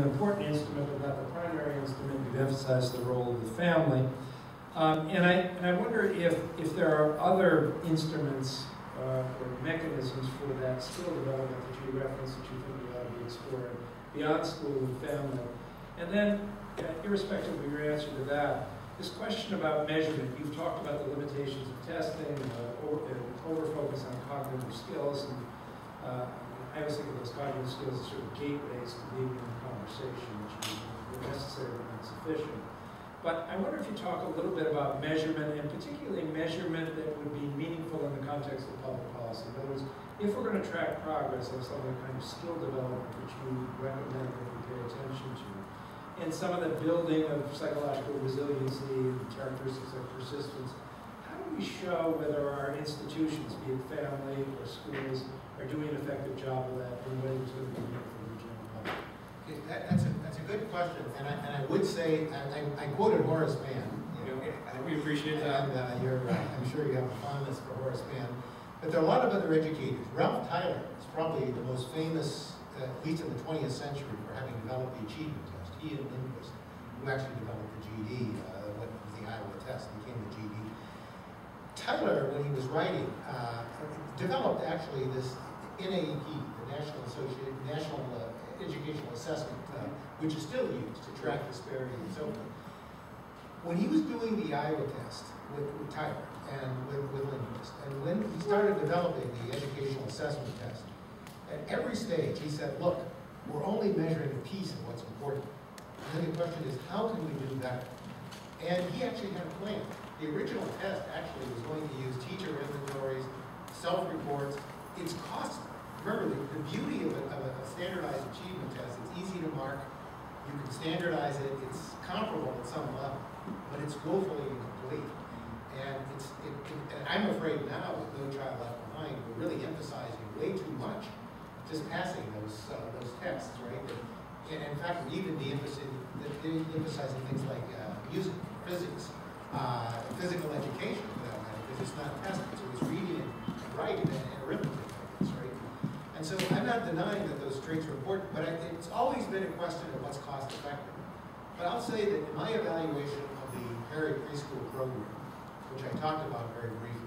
an important instrument, but not the primary instrument. You've emphasized the role of the family. And I wonder if there are other instruments or mechanisms for that skill development that you referenced that you think we ought to be exploring beyond school and family. And then, irrespective of your answer to that, this question about measurement. You've talked about the limitations of testing, over-focus on cognitive skills, and I always think of those cognitive skills as sort of gateways to being in a conversation, which are necessary but not sufficient. But I wonder if you talk a little bit about measurement, and particularly measurement that would be meaningful in the context of public policy. In other words, if we're going to track progress of some of the kind of skill development which you recommend that we pay attention to, and some of the building of psychological resiliency and characteristics of persistence, how do we show whether our institutions, be it family or schools, are doing an effective job of that in a way that's going to be meaningful for the general public? Okay, that's a good question, and I would say, I quoted Horace Mann. We appreciate that. And I'm sure you have a fondness for Horace Mann. But there are a lot of other educators. Ralph Tyler is probably the most famous, at least in the 20th century, for having developed the achievement test. He and Lindquist, who actually developed the GED, what was the Iowa test, became the GED. Tyler, when he was writing, developed actually this NAEP, the National Educational Assessment, which is still used to track disparity and so forth. When he was doing the Iowa test with Tyler and with Lindquist, and when he started developing the educational assessment test, at every stage he said, look, we're only measuring a piece of what's important. And then the question is, how can we do better? And he actually had a plan. The original test actually was going to use teacher inventories, self-reports. It's costly. Remember, the beauty of a standardized achievement test, it's easy to mark. You can standardize it. It's comparable at some level, but it's woefully incomplete. And and I'm afraid now, with No Child Left Behind, we're really emphasizing way too much just passing those tests, right? And in fact, we'd even be emphasizing things like music, physics, physical education, for that matter, because it's not tested. So it's reading and writing and arithmetic, right? And so I'm not denying that those traits are important, but it's always been a question of what's cost effective. But I'll say that in my evaluation of the Perry preschool program, which I talked about very briefly,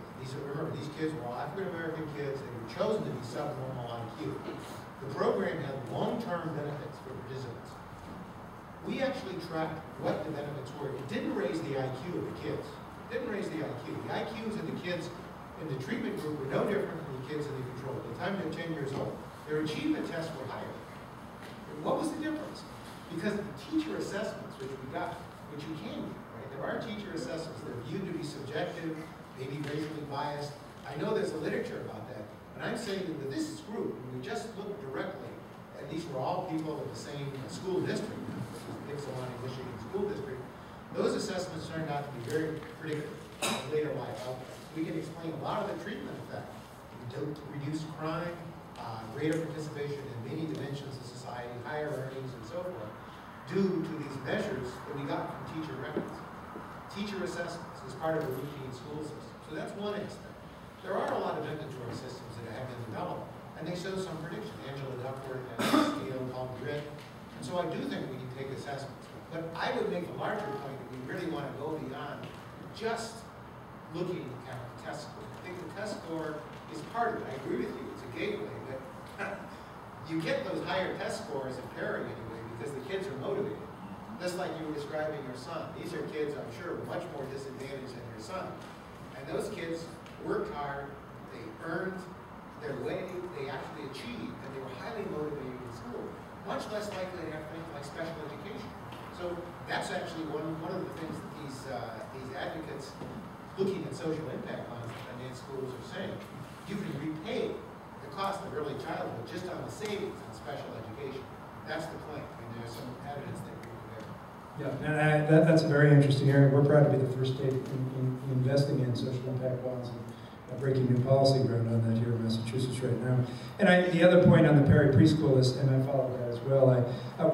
remember, these kids were all African-American kids. They were chosen to be subnormal IQ. The program had long-term benefits for participants. We actually tracked what the benefits were. It didn't raise the IQ of the kids. It didn't raise the IQ. The IQs of the kids in the treatment group were no different from the kids in the control. By the time they're 10 years old, their achievement tests were higher. And what was the difference? Because of the teacher assessments, which we got, which you can do, right? There are teacher assessments that are viewed to be subjective, maybe racially biased. I know there's a literature about that, but I'm saying that this group, when we just look directly, and these were all people of the same school district, which is the Ypsilanti, Michigan School District, those assessments turned out to be very predictive of later life outcomes. We can explain a lot of the treatment effect, reduced crime, greater participation in many dimensions of society, higher earnings, and so forth, due to these measures that we got from teacher records. Teacher assessments as part of a routine school system. So that's one aspect. There are a lot of inventory systems that have been developed, and they show some prediction. Angela Duckworth and a scale called GRID. And so I do think we can take assessments. But I would make a larger point that we really want to go beyond just looking at the test score. I think the test score is part of it. I agree with you. It's a gateway. But you get those higher test scores at Perry anyway because the kids are motivated. Just like you were describing your son. These are kids, I'm sure, much more disadvantaged than your son. And those kids worked hard, they earned their way, they actually achieved, and they were highly motivated in school. Much less likely to have things like special education. So that's actually one of the things that these advocates looking at social impact funds that finance schools are saying. You can repay the cost of early childhood just on the savings in special education. That's the claim. I mean, there's some evidence that yeah, and that's a very interesting area. We're proud to be the first state in investing in social impact bonds and breaking new policy ground on that here in Massachusetts right now. And the other point on the Perry preschool is, and I follow that as well,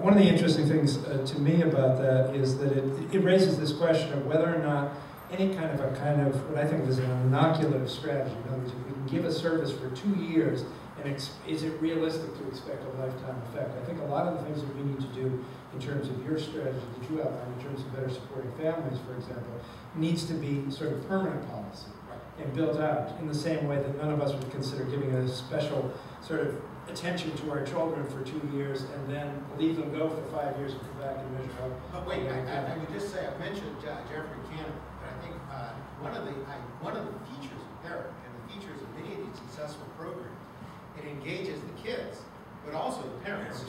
one of the interesting things to me about that is that it raises this question of whether or not any kind of what I think of as an inoculative strategy. In other words, if we can give a service for 2 years And is it realistic to expect a lifetime effect? I think a lot of the things that we need to do in terms of your strategy that you outlined, in terms of better supporting families, for example, needs to be sort of permanent policy and built out in the same way that none of us would consider giving a special sort of attention to our children for 2 years and then leave them go for 5 years and come back and measure how. But wait, I would just say, I mentioned Jeffrey Cannon, but I think one of the features of PARENT and the features of many of these successful programs, it engages the kids, but also the parents.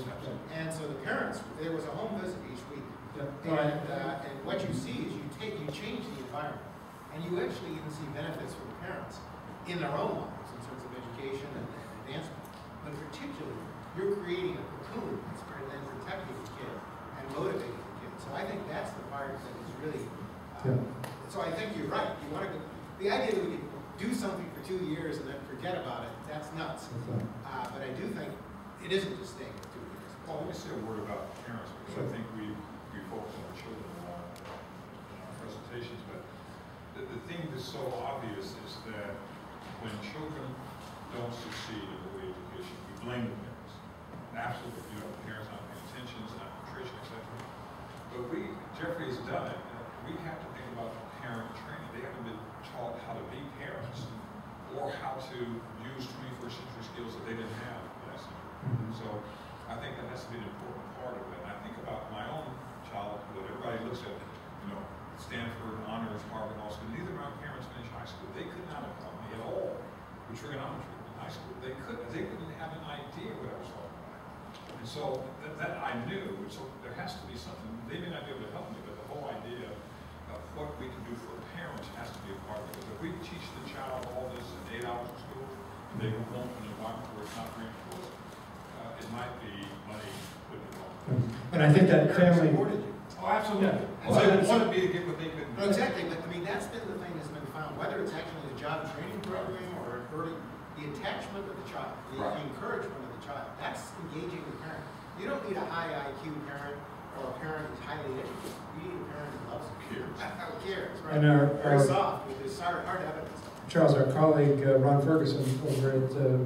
And so the parents, there was a home visit each week. And what you see is you change the environment. And you actually even see benefits for the parents in their own lives in terms of education and advancement. But particularly, you're creating a cocoon that's then protecting the kid and motivating the kid. So I think that's the part that is really, so I think you're right. You want to, the idea that we can do something for 2 years and then forget about it, that's nuts. But I do think it isn't just staying for 2 years. Well, let me say a word about parents, because I think we focus on the children in our presentations, but the thing that's so obvious is that when children don't succeed in early education, we blame the parents. And absolutely, the parents not paying attention, it's not nutrition, etc. But Jeffrey has done it. We have to think about parent training. They haven't been taught how to be parents or how to use 21st century skills that they didn't have last century. So I think that has to be an important part of it. And I think about my own childhood. Everybody looks at, Stanford, honors, Harvard Law School. Neither of my parents finished high school. They could not have helped me at all with trigonometry in high school. They couldn't have an idea what I was talking about. And so that I knew, so there has to be something. They may not be able to help me, but the whole idea of what we can do for parents has to be a part of it. Because if we teach the child all this in 8 hours of school, and they go home in an environment where it's not reinforced, it might be money put in the wrong. And I think that family. Oh, absolutely. Yeah. Well, they want to be to get what they could. No, exactly, but I mean, that's been the thing that's been found, whether it's actually the job training program or the attachment of the child, the encouragement of the child, that's engaging the parent. You don't need a high IQ parent or a parent who's highly educated. You need a parent who loves it. Who cares, right? And very soft with this hard evidence. Charles, our colleague Ron Ferguson over at the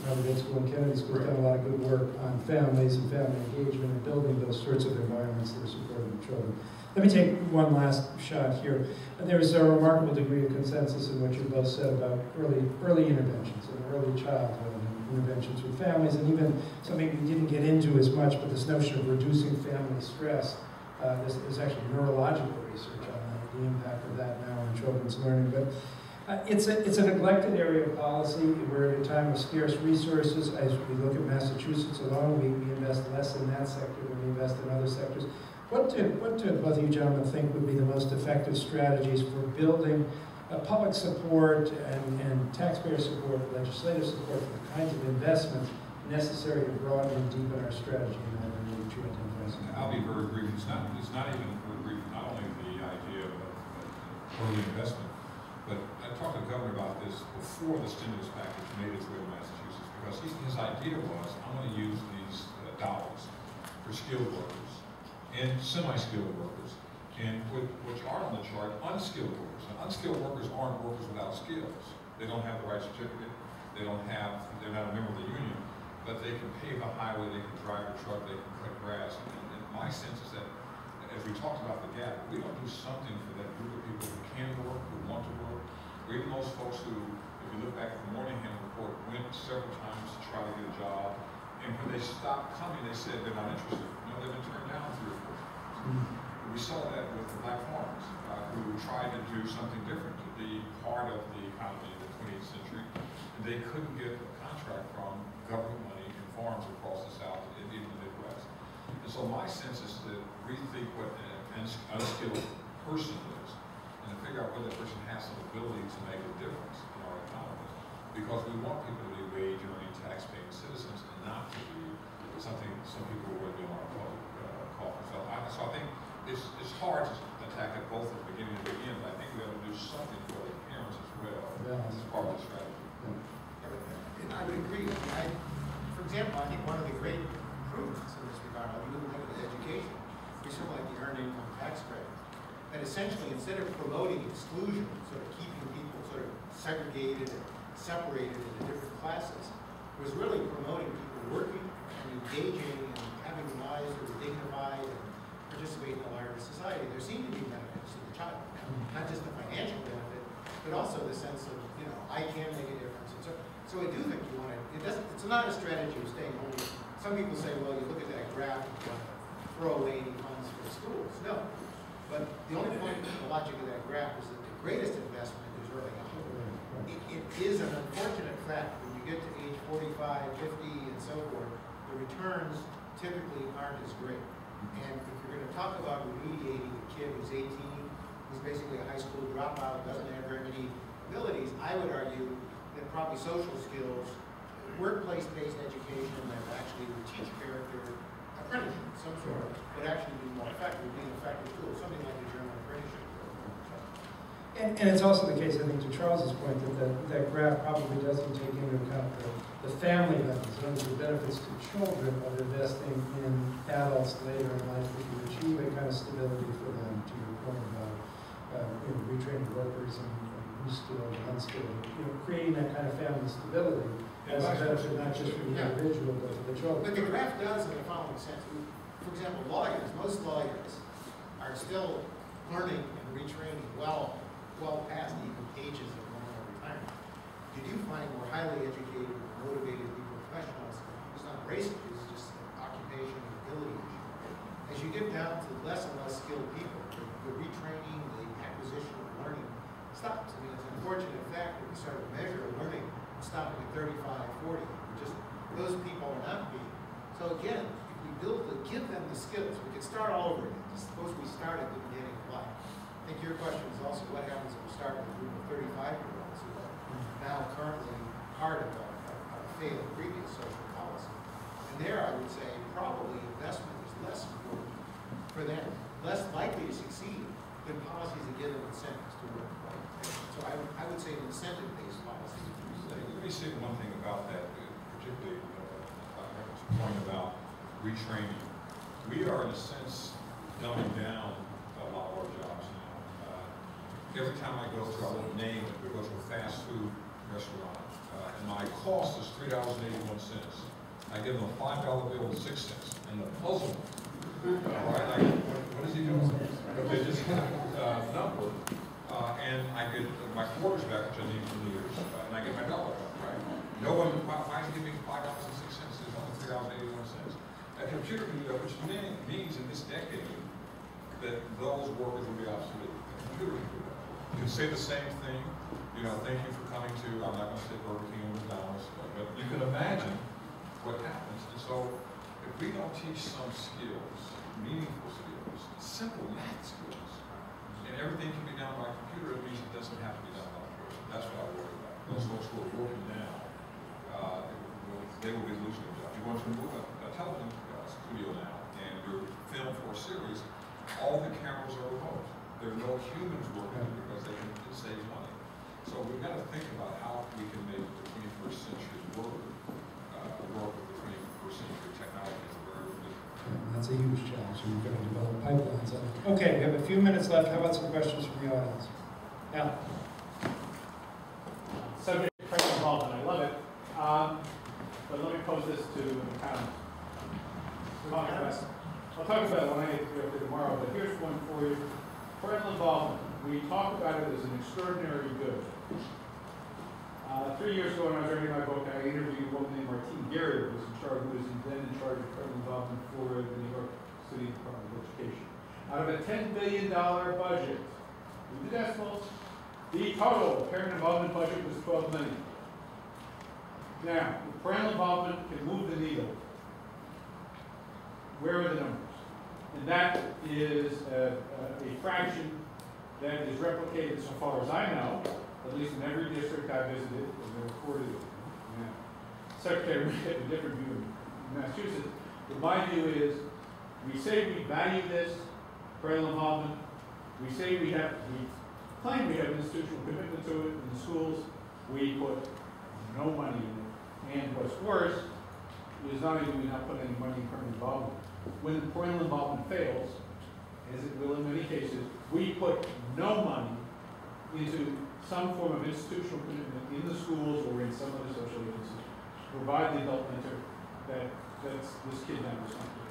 Harvard Ed School and Kennedy School has done a lot of good work on families and family engagement and building those sorts of environments that are supportive of children. Let me take one last shot here. There is a remarkable degree of consensus in what you both said about early interventions and early childhood and interventions with families, and even something we didn't get into as much, but this notion of reducing family stress. There's actually neurological research on that, the impact of that now on children's learning. But it's a neglected area of policy. We're at a time of scarce resources. As we look at Massachusetts alone, we invest less in that sector than we invest in other sectors. What do both of you gentlemen think would be the most effective strategies for building public support and taxpayer support, legislative support for the kinds of investments necessary to broaden and deepen our strategy in that area which you identify? I'll be very brief. It's not even very brief. Not only the idea of early investment, but I talked to the governor about this before the stimulus package made its way to Massachusetts, because his idea was, I'm going to use these dollars for skilled workers and semi-skilled workers, and which are on the chart, unskilled workers. Now, unskilled workers aren't workers without skills. They don't have the right certificate. They're not a member of the union, but they can pave a highway, they can drive a truck, they can cut grass. And my sense is that, as we talked about the gap, we don't do something for that group of people who can work, who want to work, or even those folks who, if you look back at the Moynihan report, went several times to try to get a job, and when they stopped coming, they said they're not interested. They've been turned down 3 or 4 times. We saw that with the black farmers who tried to do something different to be part of the economy in the 20th century, and they couldn't get a contract from government money in farms across the South and even the Midwest. And so my sense is to rethink what an unskilled person is, and to figure out whether that person has some ability to make a difference in our economy, because we want people to be wage-earning, tax-paying citizens, and not to be something some people would do on our public coffers. So I think it's hard to attack it both at the beginning and the end, but I think we have to do something for the parents as well as part of the strategy. And I would agree. For example, I think one of the great improvements in this regard, when you look at education, is something like the earned income tax credit, that essentially, instead of promoting exclusion, sort of keeping people sort of segregated and separated into different classes, was really promoting people working and engaging and having lives that were dignified and participate in a larger society. There seemed to be benefits to the child, not just the financial benefit, but also the sense of, you know, I can make a difference. And so I do think you want to, it's not a strategy of staying home. Some people say, well, you look at that graph and you want to throw away any funds for schools. No. But the only point, the logic of that graph is that the greatest investment is early on. It is an unfortunate fact when you get to age 45, 50, and so forth, the returns typically aren't as great. And if you're going to talk about remediating a kid who's 18, who's basically a high school dropout, doesn't have very many abilities, I would argue that probably social skills, workplace-based education that actually would teach character, apprenticeship of some sort, would actually be more effective, be an effective tool, something like the German apprenticeship program. And it's also the case, I think, to Charles's point, that that graph probably doesn't take into account the family benefits, the benefits to children of investing in adults later in life that can achieve a kind of stability for them, to your point about retraining workers and skilled and unskilled, creating that kind of family stability as a benefit not just for the individual but for the children. But the graph does in the following sense. For example, lawyers, most lawyers are still learning and retraining well past even ages of normal retirement. You do find more highly educated, motivated people, professionals. It's not racist, it's just an occupation and ability issue. As you get down to less and less skilled people, the retraining, the acquisition of learning stops. I mean, it's an unfortunate fact that we start to measure learning stopping at 35, 40. Those people are not being. So again, if we give them the skills, we can start all over again. Suppose we start at the beginning of life. I think your question is also what happens if we start with a group of 35-year-olds who are now currently part of a failed previous social policy. And there I would say probably investment is less important for them, less likely to succeed than policies that give them incentives to work. So I would say an incentive-based policy. Let me say one thing about that, particularly point about retraining. We are, in a sense, dumbing down a lot of our jobs now. Every time I go to, I won't name it, but go to a fast food restaurant, and my cost is $3.81. I give them a $5 bill and 6 cents, and the puzzle. All right, what is he doing? But they just number, and I get my quarters back, which I need for New Year's, and I get my dollar back, right? No one, why is he giving $5.06? It's only $3.81. A computer can do that, which means in this decade that those workers will be obsolete. A computer can do that. You can say the same thing, thank you for coming to, I'm not going to say Burger King or McDonald's, but you can imagine what happens. And so, if we don't teach some skills, meaningful skills, simple math skills, and everything can be done by computer, it means it doesn't have to be done by a person. That's what I worry about. Those folks who are working now, they will be losing their job. You want to move a television studio now, and you're filmed for a series, all the cameras are remote. There are no humans working because it saves money. So we've got to think about how we can make the 21st century work with the 21st century technology. That's a huge challenge, so we've got to develop pipelines on it. Okay, we have a few minutes left. How about some questions from the audience? Yeah. Subject of involvement, I love it. But let me pose this to kind of I'll talk about it when I get to tomorrow, but here's one for you. Parental involvement. We talk about it as an extraordinary good. 3 years ago when I was writing my book, I interviewed a woman named Martine Garrier, who was then in charge of parental involvement for the New York City Department of Education. Out of a $10 billion budget, with the decimals, the total parent involvement budget was $12 million. Now, parental involvement can move the needle. Where are the numbers? And that is a fraction that is replicated, so far as I know, at least in every district I visited, and there were 40 of them. Yeah. Secretary may have a different view in Massachusetts, but my view is, we say we value this, parental involvement, we say we claim we have an institutional commitment to it in the schools, we put no money in it. And what's worse is not only do we not put any money in parental involvement, when parental involvement fails, as it will in many cases, we put no money into some form of institutional commitment in the schools or in some other social agency. provide the adult mentor that this kid members want to.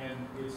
And it's